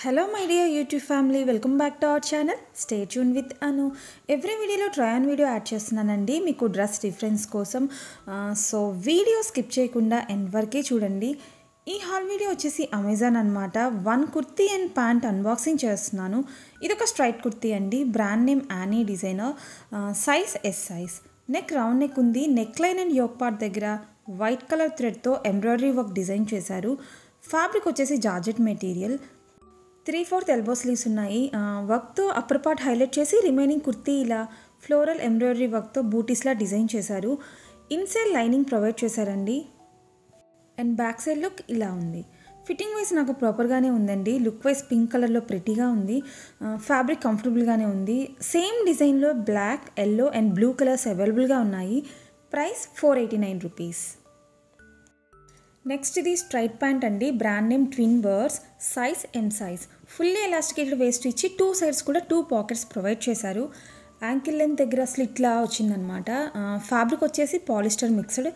Hello my dear YouTube family, welcome back to our channel. Stay tuned with Anu. Every video lo try on video add చేస్తున్నానండి మీకు dress reference కోసం. So video skip చేయకుండా end వరకే చూడండి. ఈ haul video వచ్చేసి Amazon అన్నమాట. One kurti and pant unboxing చేస్తున్నాను. ఇది ఒక స్ట్రైట్ కుర్తీ అండి. Brand name Anni Designer. Size S size. Neck round neck ఉంది. Neck line and yoke part దగ్గర వైట్ కలర్ థ్రెడ్తో ఎంబ్రాయిడరీ వర్క్ డిజైన్ చేశారు. ఫ్యాబ్రిక్ వచ్చేసి జార్జెట్ మెటీరియల్. 3/4 ఎల్బో స్లీవ్స్ ఉన్నాయి. వర్క్తో అప్పర్ పార్ట్ హైలైట్ చేసి రిమైనింగ్ కుర్తీ ఇలా ఫ్లోరల్ ఎంబ్రాయిడరీ వర్క్తో బూటీస్లా డిజైన్ చేశారు. ఇన్సైడ్ లైనింగ్ ప్రొవైడ్ చేశారండి. అండ్ బ్యాక్ సైడ్ లుక్ ఇలా ఉంది. ఫిట్టింగ్ వైజ్ నాకు ప్రాపర్గానే ఉందండి. లుక్ వైజ్ పింక్ కలర్లో ప్రెటీగా ఉంది. ఫ్యాబ్రిక్ కంఫర్టబుల్గానే ఉంది. సేమ్ డిజైన్లో black, yellow and blue colours అవైలబుల్గా ఉన్నాయి. Price 489 rupees. నెక్స్ట్ ఇది స్ట్రైట్ ప్యాంట్ అండి. Brand name twin birds. Size M size. Fully elasticated waist ఇచ్చి 2 సైడ్స్ కూడా 2 పాకెట్స్ ప్రొవైడ్ చేశారు. యాంకిల్ లెంత్ దగ్గర స్లిట్లా వచ్చిందనమాట. ఫ్యాబ్రిక్ వచ్చేసి పాలిస్టర్ మిక్స్డ్.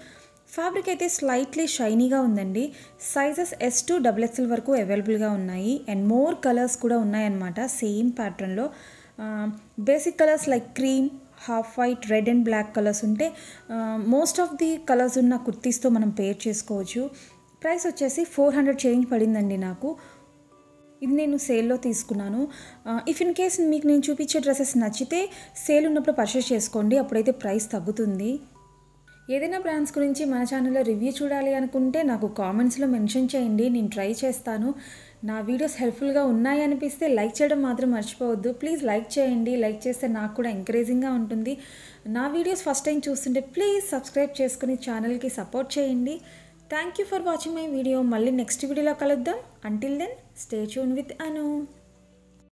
ఫ్యాబ్రిక్ అయితే స్లైట్లీ షైనీగా ఉందండి. సైజెస్ S to XXL వరకు అవైలబుల్గా ఉన్నాయి. అండ్ మోర్ కలర్స్ కూడా ఉన్నాయన్నమాట సేమ్ ప్యాటర్న్లో. Basic colours like cream, half white, red and black colours ఉంటే మోస్ట్ ఆఫ్ ది కలర్స్ ఉన్న కుర్తీస్తో మనం పేర్ చేసుకోవచ్చు. ప్రైస్ వచ్చేసి 400 చేంజ్ పడిందండి నాకు. ఇది నేను సేల్లో తీసుకున్నాను. ఇఫ్ ఇన్ కేస్ మీకు నేను చూపించే డ్రెస్సెస్ నచ్చితే సేల్ ఉన్నప్పుడు పర్చేస్ చేసుకోండి, అప్పుడైతే ప్రైస్ తగ్గుతుంది. ఏదైనా బ్రాండ్స్ గురించి మన ఛానల్లో రివ్యూ చూడాలి అనుకుంటే నాకు కామెంట్స్లో మెన్షన్ చేయండి, నేను ట్రై చేస్తాను. నా వీడియోస్ హెల్ప్ఫుల్గా ఉన్నాయి అనిపిస్తే లైక్ చేయడం మాత్రం మర్చిపోవద్దు. ప్లీజ్ లైక్ చేయండి. లైక్ చేస్తే నాకు కూడా ఎంకరేజింగ్గా ఉంటుంది. నా వీడియోస్ ఫస్ట్ టైం చూస్తుంటే ప్లీజ్ సబ్స్క్రైబ్ చేసుకుని ఛానల్కి సపోర్ట్ చేయండి. Thank you for watching my video. మళ్ళీ నెక్స్ట్ వీడియోలో కలుద్దాం. Until then stay tuned with Anu.